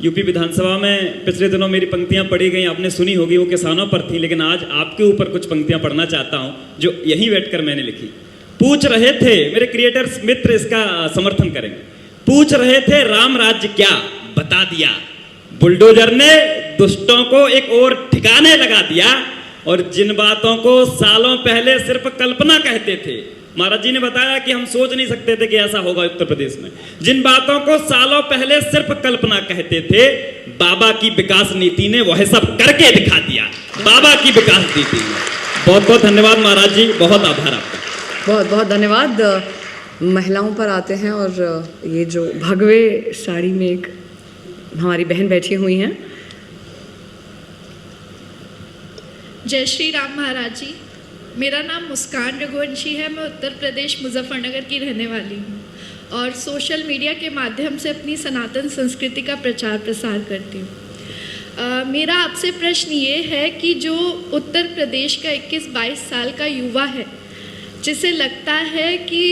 यूपी विधानसभा में पिछले दिनों मेरी पंक्तियाँ पढ़ी गई, आपने सुनी होगी, वो किसानों पर थी, लेकिन आज आपके ऊपर कुछ पंक्तियाँ पढ़ना चाहता हूँ जो यहीं बैठकर मैंने लिखी। पूछ रहे थे, मेरे क्रिएटर्स मित्र इसका समर्थन करेंगे, पूछ रहे थे राम राज्य क्या, बता दिया। बुलडोजर ने दुष्टों को एक और ठिकाने लगा दिया, और जिन बातों को सालों पहले सिर्फ कल्पना कहते थे, महाराज जी ने बताया कि हम सोच नहीं सकते थे कि ऐसा होगा उत्तर प्रदेश में। जिन बातों को सालों पहले सिर्फ कल्पना कहते थे, बाबा की विकास नीति ने वह सब करके दिखा दिया। बाबा की विकास नीति ने। बहुत बहुत धन्यवाद महाराज जी, बहुत आभार आपका। बहुत बहुत धन्यवाद। महिलाओं पर आते हैं, और ये जो भगवे साड़ी में एक हमारी बहन बैठी हुई हैं। जय श्री राम महाराज जी, मेरा नाम मुस्कान रघुवंशी है। मैं उत्तर प्रदेश मुजफ्फरनगर की रहने वाली हूँ और सोशल मीडिया के माध्यम से अपनी सनातन संस्कृति का प्रचार प्रसार करती हूँ। मेरा आपसे प्रश्न ये है कि जो उत्तर प्रदेश का 21-22 साल का युवा है, जिसे लगता है कि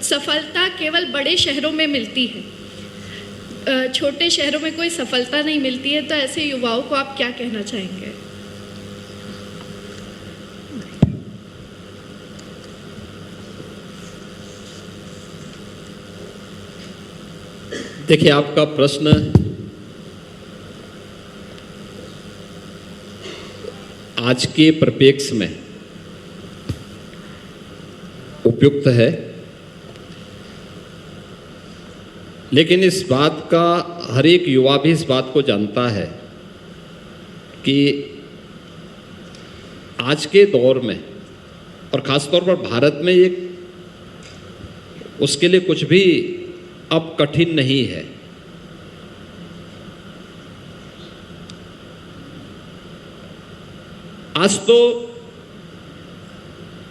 सफलता केवल बड़े शहरों में मिलती है, छोटे शहरों में कोई सफलता नहीं मिलती है, तो ऐसे युवाओं को आप क्या कहना चाहेंगे? देखिए, आपका प्रश्न आज के परिप्रेक्ष्य में उपयुक्त है, लेकिन इस बात का हर एक युवा भी इस बात को जानता है कि आज के दौर में और ख़ासतौर पर भारत में एक उसके लिए कुछ भी अब कठिन नहीं है। आज तो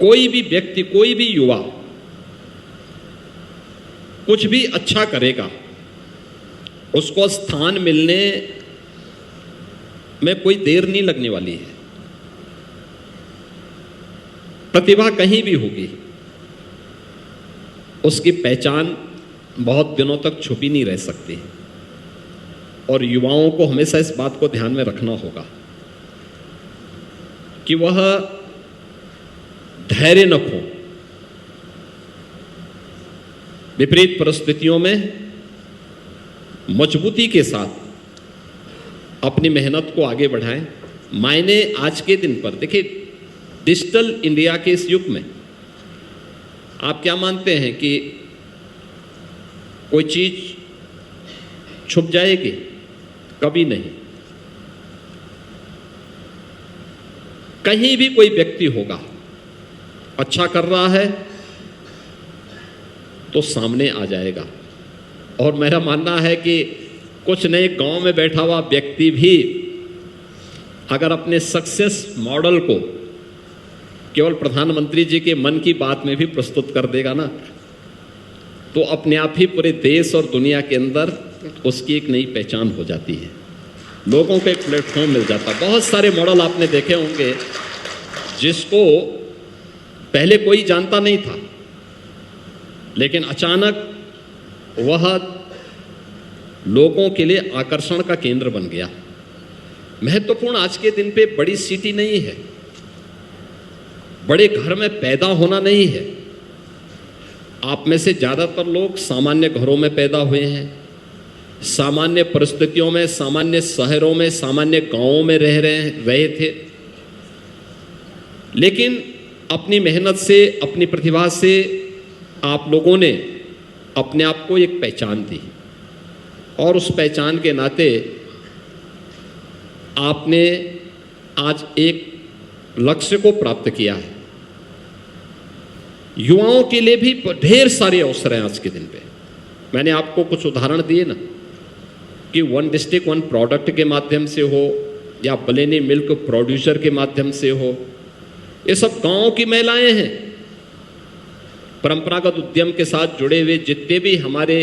कोई भी व्यक्ति, कोई भी युवा कुछ भी अच्छा करेगा, उसको स्थान मिलने में कोई देर नहीं लगने वाली है। प्रतिभा कहीं भी होगी, उसकी पहचान बहुत दिनों तक छुपी नहीं रह सकती। और युवाओं को हमेशा इस बात को ध्यान में रखना होगा कि वह धैर्य न खो, विपरीत परिस्थितियों में मजबूती के साथ अपनी मेहनत को आगे बढ़ाएं। मायने आज के दिन पर देखिए, डिजिटल इंडिया के इस युग में आप क्या मानते हैं कि कोई चीज छुप जाएगी? कभी नहीं। कहीं भी कोई व्यक्ति होगा, अच्छा कर रहा है तो सामने आ जाएगा। और मेरा मानना है कि कुछ नए गांव में बैठा हुआ व्यक्ति भी अगर अपने सक्सेस मॉडल को केवल प्रधानमंत्री जी के मन की बात में भी प्रस्तुत कर देगा ना, तो अपने आप ही पूरे देश और दुनिया के अंदर उसकी एक नई पहचान हो जाती है, लोगों को एक प्लेटफॉर्म मिल जाता है। बहुत सारे मॉडल आपने देखे होंगे जिसको पहले कोई जानता नहीं था, लेकिन अचानक वह लोगों के लिए आकर्षण का केंद्र बन गया। महत्वपूर्ण आज के दिन पे बड़ी सिटी नहीं है, बड़े घर में पैदा होना नहीं है। आप में से ज़्यादातर लोग सामान्य घरों में पैदा हुए हैं, सामान्य परिस्थितियों में, सामान्य शहरों में, सामान्य गांवों में रहे थे, लेकिन अपनी मेहनत से, अपनी प्रतिभा से आप लोगों ने अपने आप को एक पहचान दी, और उस पहचान के नाते आपने आज एक लक्ष्य को प्राप्त किया है। युवाओं के लिए भी ढेर सारे अवसर हैं आज के दिन पे। मैंने आपको कुछ उदाहरण दिए ना कि वन डिस्ट्रिक्ट वन प्रोडक्ट के माध्यम से हो या बलेनी मिल्क प्रोड्यूसर के माध्यम से हो, ये सब गांव की महिलाएं हैं। परंपरागत उद्यम के साथ जुड़े हुए जितने भी हमारे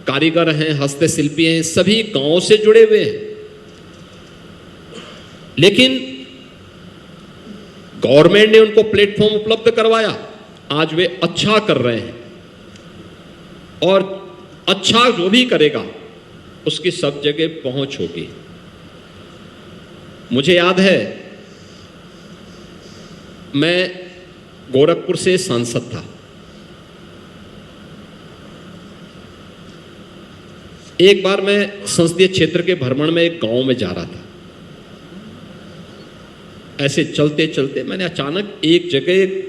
कारीगर हैं, हस्तशिल्पी हैं, सभी गांव से जुड़े हुए हैं, लेकिन गवर्नमेंट ने उनको प्लेटफॉर्म उपलब्ध करवाया। आज वे अच्छा कर रहे हैं, और अच्छा जो भी करेगा उसकी सब जगह पहुंच होगी। मुझे याद है, मैं गोरखपुर से सांसद था। एक बार मैं संसदीय क्षेत्र के भ्रमण में एक गांव में जा रहा था। ऐसे चलते चलते मैंने अचानक एक जगह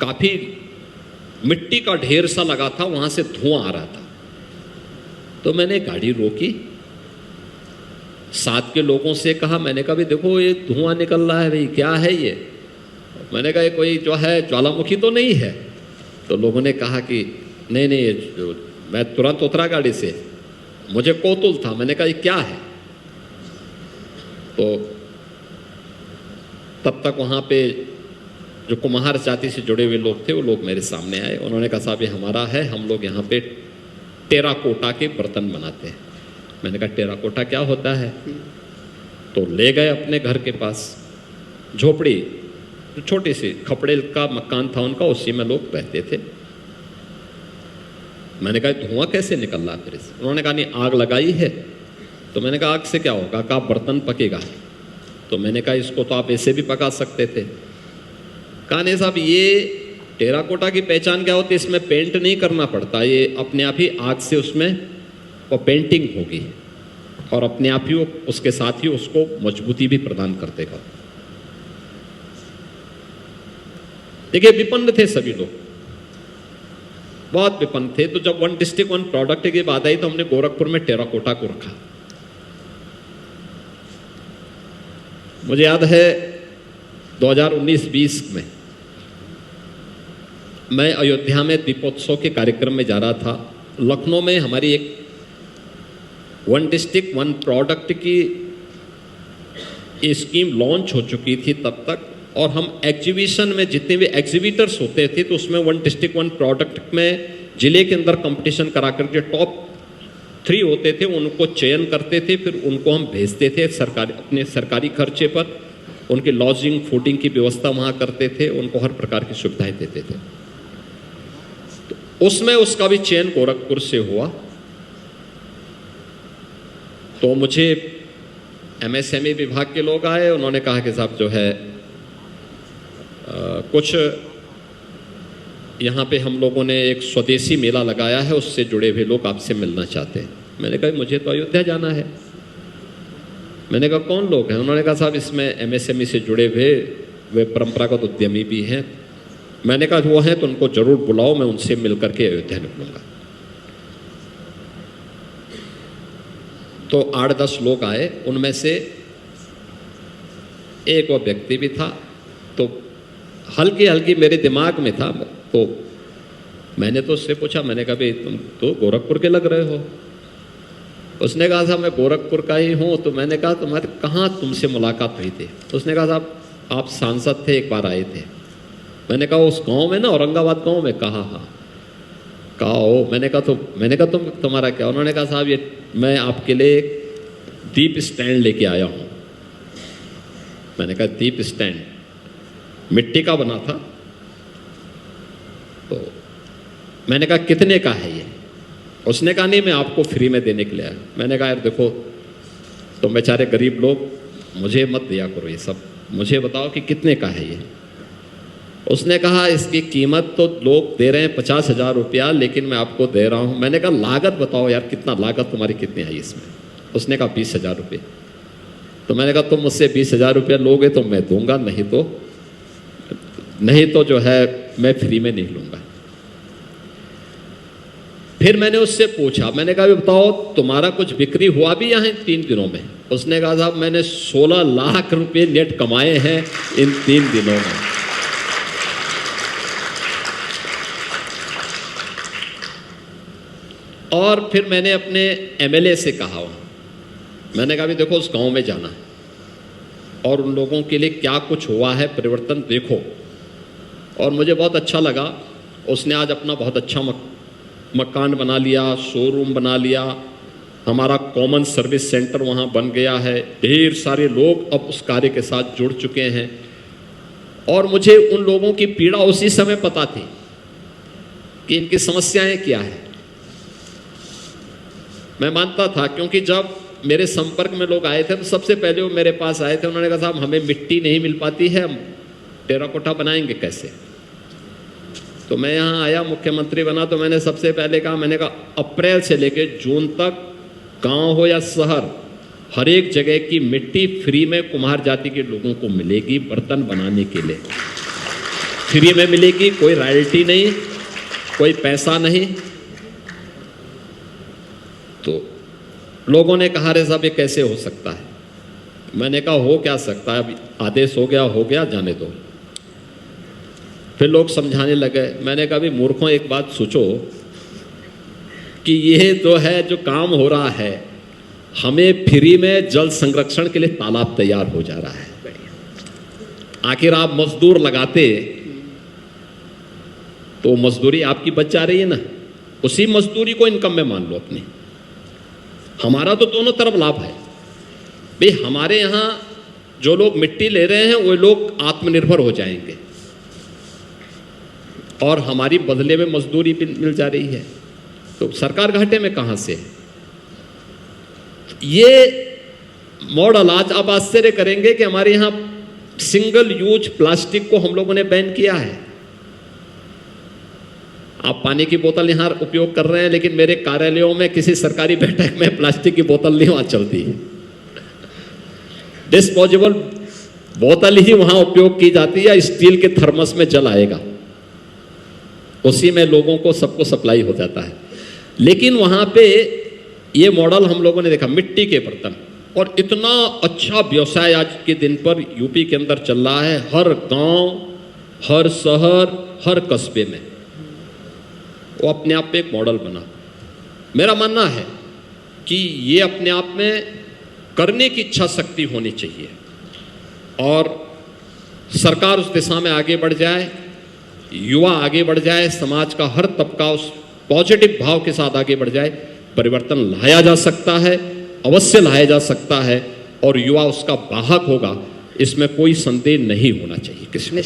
काफी मिट्टी का ढेर सा लगा था, वहां से धुआं आ रहा था। तो मैंने गाड़ी रोकी, साथ के लोगों से कहा, मैंने कहा भी देखो ये धुआं निकल रहा है भाई, क्या है ये? मैंने कहा ये कोई जो है ज्वालामुखी तो नहीं है? तो लोगों ने कहा कि नहीं नहीं। मैं तुरंत उतरा गाड़ी से, मुझे कौतूहल था। मैंने कहा ये क्या है? तो तब तक वहाँ पे जो कुम्हार जाति से जुड़े हुए लोग थे, वो लोग मेरे सामने आए। उन्होंने कहा साहब ये हमारा है, हम लोग यहाँ पे टेराकोटा के बर्तन बनाते हैं। मैंने कहा टेराकोटा क्या होता है? तो ले गए अपने घर के पास झोपड़ी, छोटी सी खपड़े का मकान था उनका, उसी में लोग रहते थे। मैंने कहा धुआं कैसे निकल रहा फिर? उन्होंने कहा नहीं आग लगाई है। तो मैंने कहा आग से क्या होगा? कहा बर्तन पकेगा। तो मैंने कहा इसको तो आप ऐसे भी पका सकते थे। कहा नहीं साहब ये टेराकोटा की पहचान क्या होती है, इसमें पेंट नहीं करना पड़ता, ये अपने आप ही आग से उसमें और पेंटिंग होगी और अपने आप ही वो उसके साथ ही उसको मजबूती भी प्रदान कर देगा। देखिए, विपन्न थे सभी लोग, बहुत विपन्न थे। तो जब वन डिस्ट्रिक्ट वन प्रोडक्ट की बात आई तो हमने गोरखपुर में टेराकोटा को रखा। मुझे याद है 2019-20 में मैं अयोध्या में दीपोत्सव के कार्यक्रम में जा रहा था। लखनऊ में हमारी एक वन डिस्ट्रिक्ट वन प्रोडक्ट की स्कीम लॉन्च हो चुकी थी तब तक, और हम एग्जीबिशन में जितने भी एग्जीबिटर्स होते थे तो उसमें वन डिस्ट्रिक्ट वन प्रोडक्ट में जिले के अंदर कंपटीशन करा करके टॉप 3 होते थे, उनको चयन करते थे, फिर उनको हम भेजते थे अपने सरकारी खर्चे पर। उनकी लॉजिंग फूडिंग की व्यवस्था वहाँ करते थे, उनको हर प्रकार की सुविधाएं देते थे। तो उसमें उसका भी चयन गोरखपुर से हुआ। तो मुझे MSME विभाग के लोग आए, उन्होंने कहा कि साहब जो है कुछ यहाँ पे हम लोगों ने एक स्वदेशी मेला लगाया है, उससे जुड़े हुए लोग आपसे मिलना चाहते हैं। मैंने कहा मुझे तो अयोध्या जाना है। मैंने कहा कौन लोग हैं? उन्होंने कहा साहब इसमें MSME से जुड़े हुए वे परंपरागत उद्यमी भी हैं। मैंने कहा वो हैं तो उनको जरूर बुलाओ, मैं उनसे मिल करके अयोध्या निकलूंगा। तो 8-10 लोग आए, उनमें से एक वो व्यक्ति भी था। तो हल्की हल्की मेरे दिमाग में था, तो मैंने तो उससे पूछा, मैंने कहा भाई तुम तो गोरखपुर के लग रहे हो। उसने कहा साहब मैं गोरखपुर का ही हूँ। तो मैंने कहा तुम्हारे कहाँ तुमसे मुलाकात हुई थी? उसने कहा साहब आप सांसद थे, एक बार आए थे। मैंने कहा उस गांव में ना, औरंगाबाद गांव में? कहा हाँ। कहा ओ। मैंने कहा तुम्हारा क्या? उन्होंने कहा साहब ये मैं आपके लिए दीप स्टैंड लेके आया हूँ। मैंने कहा दीप स्टैंड? मिट्टी का बना था। तो मैंने कहा कितने का है ये? उसने कहा नहीं मैं आपको फ्री में देने के लिए आया। मैंने कहा यार देखो तुम बेचारे गरीब लोग, मुझे मत दिया करो ये सब, मुझे बताओ कि कितने का है ये। उसने कहा इसकी कीमत तो लोग दे रहे हैं 50,000 रुपया, लेकिन मैं आपको दे रहा हूँ। मैंने कहा लागत बताओ यार, कितना लागत तुम्हारी कितनी आई इसमें? उसने कहा 20,000 रुपये। तो मैंने कहा तुम मुझसे 20,000 रुपया लोगे तो मैं दूंगा, नहीं तो जो है मैं फ्री में नहीं लूँगा। फिर मैंने उससे पूछा, मैंने कहा बताओ तुम्हारा कुछ बिक्री हुआ भी यहाँ इन 3 दिनों में? उसने कहा साहब मैंने 16 लाख रुपए नेट कमाए हैं इन 3 दिनों में। और फिर मैंने अपने MLA से कहा, मैंने कहा भी देखो उस गांव में जाना और उन लोगों के लिए क्या कुछ हुआ है परिवर्तन देखो। और मुझे बहुत अच्छा लगा, उसने आज अपना बहुत अच्छा मकान बना लिया, शोरूम बना लिया, हमारा कॉमन सर्विस सेंटर वहाँ बन गया है, ढेर सारे लोग अब उस कार्य के साथ जुड़ चुके हैं। और मुझे उन लोगों की पीड़ा उसी समय पता थी कि इनकी समस्याएं क्या है। मैं मानता था, क्योंकि जब मेरे संपर्क में लोग आए थे तो सबसे पहले वो मेरे पास आए थे, उन्होंने कहा साहब हमें मिट्टी नहीं मिल पाती है, हम टेराकोटा बनाएंगे कैसे? तो मैं यहाँ आया, मुख्यमंत्री बना, तो मैंने सबसे पहले कहा, मैंने कहा अप्रैल से लेकर जून तक गांव हो या शहर, हर एक जगह की मिट्टी फ्री में कुम्हार जाति के लोगों को मिलेगी बर्तन बनाने के लिए। फ्री में मिलेगी, कोई रॉयल्टी नहीं, कोई पैसा नहीं। तो लोगों ने कहा रे साहब ये कैसे हो सकता है? मैंने कहा हो क्या सकता है, अभी आदेश हो गया, जाने दो। फिर लोग समझाने लगे। मैंने कहा भी मूर्खों एक बात सोचो कि ये तो है जो काम हो रहा है, हमें फ्री में जल संरक्षण के लिए तालाब तैयार हो जा रहा है। आखिर आप मजदूर लगाते तो मजदूरी आपकी बच जा रही है ना, उसी मजदूरी को इनकम में मान लो अपनी। हमारा तो दोनों तरफ लाभ है भाई। हमारे यहाँ जो लोग मिट्टी ले रहे हैं वो लोग आत्मनिर्भर हो जाएंगे और हमारी बदले में मजदूरी भी मिल जा रही है, तो सरकार घाटे में कहाँ से है? ये मॉडल आज आप आश्चर्य करेंगे कि हमारे यहाँ सिंगल यूज प्लास्टिक को हम लोगों ने बैन किया है। आप पानी की बोतल यहाँ उपयोग कर रहे हैं, लेकिन मेरे कार्यालयों में किसी सरकारी बैठक में प्लास्टिक की बोतल नहीं वहाँ चलती है। डिस्पोजेबल बोतल ही वहाँ उपयोग की जाती है, स्टील के थर्मस में जल आएगा, उसी में लोगों को सबको सप्लाई हो जाता है। लेकिन वहाँ पे ये मॉडल हम लोगों ने देखा, मिट्टी के बर्तन, और इतना अच्छा व्यवसाय आज के दिन पर यूपी के अंदर चल रहा है, हर गांव, हर शहर, हर कस्बे में। वो अपने आप में एक मॉडल बना। मेरा मानना है कि ये अपने आप में करने की इच्छा शक्ति होनी चाहिए और सरकार उस दिशा में आगे बढ़ जाए, युवा आगे बढ़ जाए, समाज का हर तबका उस पॉजिटिव भाव के साथ आगे बढ़ जाए, परिवर्तन लाया जा सकता है, अवश्य लाया जा सकता है, और युवा उसका वाहक होगा, इसमें कोई संदेह नहीं होना चाहिए किसी को।